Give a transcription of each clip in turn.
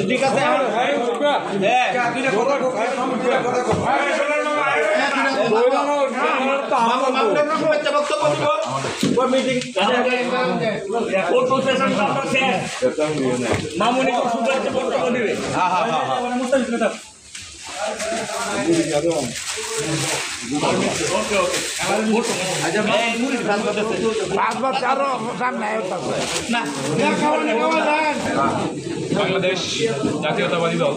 ঠিক আছে মামুনি শুভেচ্ছা বক্তব্য দিবে বাংলাদেশ জাতীয়তাবাদী দল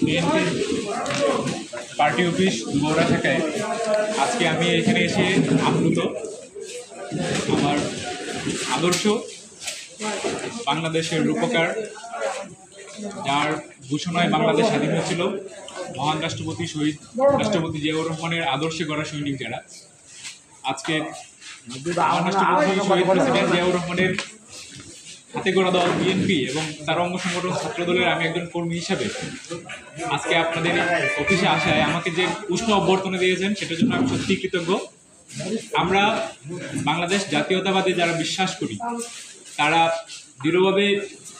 বিএনপির পার্টি অফিস দুবরা থেকে আজকে আমি এখানে এসে আপ্লুত। আমার আদর্শ বাংলাদেশের রূপকার, যার ঘোষণায় বাংলাদেশ স্বাধীন হয়েছিল, মহান রাষ্ট্রপতি শহীদ রাষ্ট্রপতি জিয়াউর রহমানের আদর্শে গড়া সৈনিক যারা, আজকে মহান রাষ্ট্রপতি শহীদ প্রেসিডেন্ট জিয়াউর রহমানের হাতে গড়া দল বিএনপি এবং তার অঙ্গ সংগঠন ছাত্রদলের আমি একজন কর্মী হিসাবে আজকে আপনাদের অফিসে আসায় আমাকে যে উষ্ণ অভ্যর্থনা দিয়েছেন সেটার জন্য আমি সত্যিই কৃতজ্ঞ। আমরা বাংলাদেশ জাতীয়তাবাদে যারা বিশ্বাস করি তারা দৃঢ়ভাবে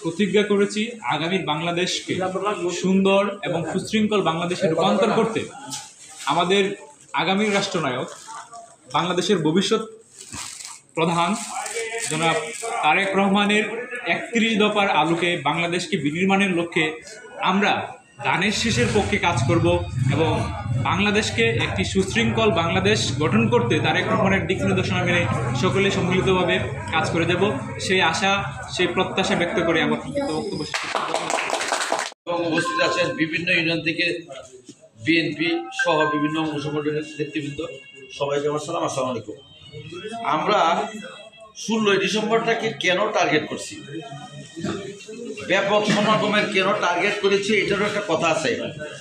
প্রতিজ্ঞা করেছি আগামীর বাংলাদেশকে সুন্দর এবং সুশৃঙ্খল বাংলাদেশে রূপান্তর করতে আমাদের আগামীর রাষ্ট্রনায়ক, বাংলাদেশের ভবিষ্যৎ প্রধান জনাব তারেক রহমানের 31 দফার আলোকে বাংলাদেশকে বিনির্মাণের লক্ষ্যে আমরা ধানের শীষের পক্ষে কাজ করব এবং বাংলাদেশকে একটি সুশৃঙ্খল বাংলাদেশ গঠন করতে তারেক রহমানের দিক নির্দেশনা মেনে সকলে সম্মিলিতভাবে কাজ করে যাব, সেই আশা সেই প্রত্যাশা ব্যক্ত করে আমার বক্তব্য শেষ করছি। এবং উপস্থিত আছেন বিভিন্ন ইউনিয়ন থেকে বিএনপি সহ বিভিন্ন অঙ্গ সংগঠনের নেতৃবৃন্দ, সবাইকে আমার সালাম, আসসালামু আলাইকুম। আমরা 16 ডিসেম্বরটাকে কেন টার্গেট করছি, ব্যাপক সমাগমের কেন টার্গেট করেছি, এটারও একটা কথা আছে।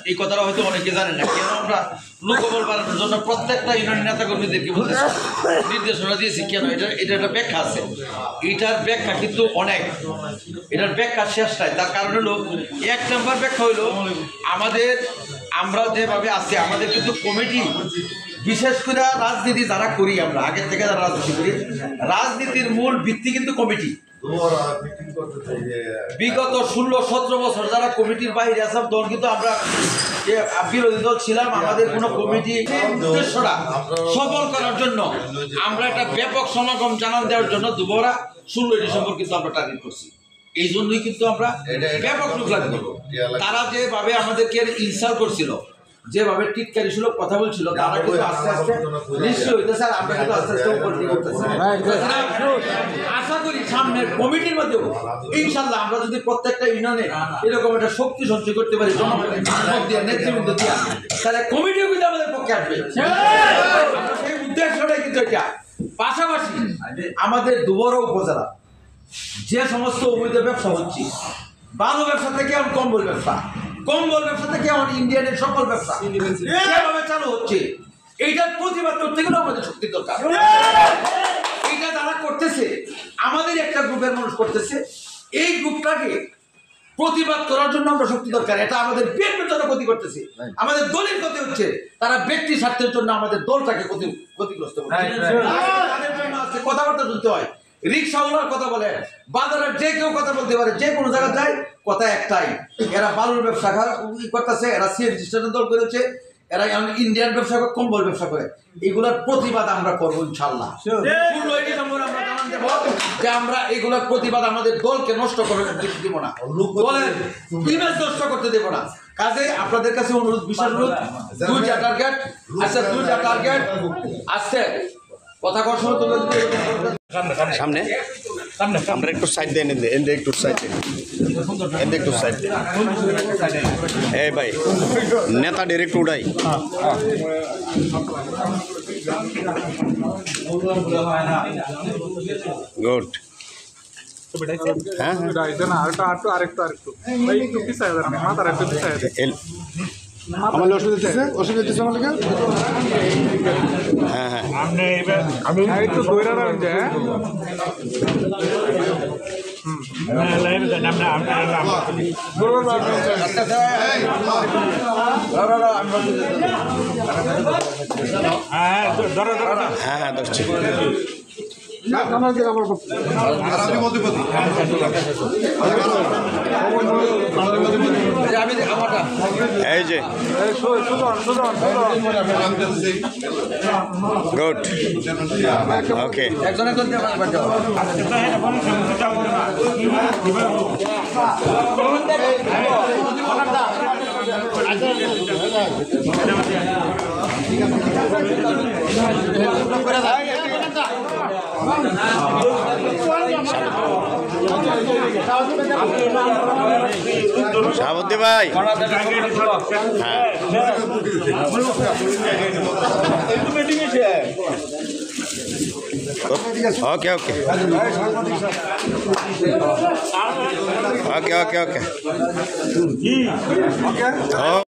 এই কথাটা হয়তো অনেকে জানেন না। কেন আমরা লোকবল বাড়ানোর জন্য প্রত্যেকটা ইউনিয়ন নেতাকর্মীদেরকে বলতেছি, নির্দেশনা দিয়েছি কেন, এটা একটা ব্যাখ্যা আছে। এটার ব্যাখ্যা কিন্তু অনেক, এটার ব্যাখ্যা শেষ নাই। তার কারণ হলো, 1 নম্বর ব্যাখ্যা হলো আমরা যেভাবে আছি আমাদের কিন্তু কমিটি, বিশেষ করে রাজনীতি যারা করি, আমরা আগের থেকে যারা রাজনীতি করি, রাজনীতির মূল ভিত্তি কিন্তু কমিটি। বিগত 16-17 বছর যারা কমিটির বাইরে আসাম দল কিন্তু আমরা বিরোধী দল ছিলাম, আমাদের কোনো কমিটি উদ্দেশ্যটা সফল করার জন্য আমরা একটা ব্যাপক সমাগম জানান দেওয়ার জন্য দুবরা 16 ডিসেম্বর কিন্তু আমরা টার্গেট করছি। এই জন্যই কিন্তু আমরা ব্যাপক লোক লাগবে। তারা যেভাবে আমাদেরকে ইনসাল্ট করছিল, যেভাবে টিটকারি সুলভ কথা বলছিল, তারা কিন্তু আস্তে আস্তে নিশ্চয় হইতে স্যার আমরা কিন্তু আস্তে আস্তে উপলব্ধি করতেছি। আশা করি সামনের কমিটির মধ্যেও ইনশাল্লাহ আমরা যদি প্রত্যেকটা ইউনিয়নে এরকম একটা শক্তি সঞ্চয় করতে পারি জনগণের দিয়ে, নেতৃবৃন্দ দিয়া, তাহলে কমিটিও কিন্তু আমাদের পক্ষে আসবে। সেই উদ্দেশ্যটাই কিন্তু এটা। পাশাপাশি আমাদের দুবরা উপজেলা যে সমস্ত অবৈধ ব্যবসা হচ্ছে, বালু ব্যবসা থেকে এখন কম্বল ব্যবসা, কম্বল ব্যবসা থেকে এখন ইন্ডিয়ানের সকল ব্যবসা যেভাবে চালু হচ্ছে, এইটার প্রতিবাদ করতে গেলে আমাদের শক্তির দরকার। এইটা যারা করতেছে, আমাদের একটা গ্রুপের মানুষ করতেছে, এই গ্রুপটাকে প্রতিবাদ করার জন্য আমরা শক্তি দরকার। এটা আমাদের বিএনপির জন্য ক্ষতি করতেছে, আমাদের দলের ক্ষতি হচ্ছে, তারা ব্যক্তি স্বার্থের জন্য আমাদের দলটাকে ক্ষতিগ্রস্ত করছে। কথাবার্তা শুনতে হয়, রিক্সাওয়ালার কথা বলে, বাজারের যে কেউ কথা বলতে পারে, যে কোনো জায়গায় যায়, কথা একটাই, এরা বালুর ব্যবসা করতেছে, এরা সিএনজি স্ট্যান্ডের দল করেছে, এরা ইন্ডিয়ান ব্যবসা করে, কম্বল ব্যবসা করে। এগুলোর প্রতিবাদ আমরা করবো ইনশাল্লাহ। 16 ডিসেম্বর আমরা জানান দেব যে আমরা এগুলোর প্রতিবাদ, আমাদের দলকে নষ্ট করে দিব না, দলের ইমেজ নষ্ট করতে দেব না। কাজে আপনাদের কাছে অনুরোধ, বিশেষ অনুরোধ, 2টা টার্গেট আছে, 2টা টার্গেট আসছে। কথা কর সময় তোমরা সামনে আমরা একটু সাইড দেন, একটু সাইড দেন, একটু সাইড দেন। এই ভাই নেতা ডাইরেক্ট উড়াই। গুড। হ্যাঁ আমার অসুবিধা দিচ্ছে আমাকে। হ্যাঁ হ্যাঁ আমি একটু দৌড়ানো যায়। হ্যাঁ হ্যাঁ ধরছি এই যে গুড ওকে শাহাবুদ্দি ভাই হ্যাঁ ওকে ওকে ওকে ওকে ওকে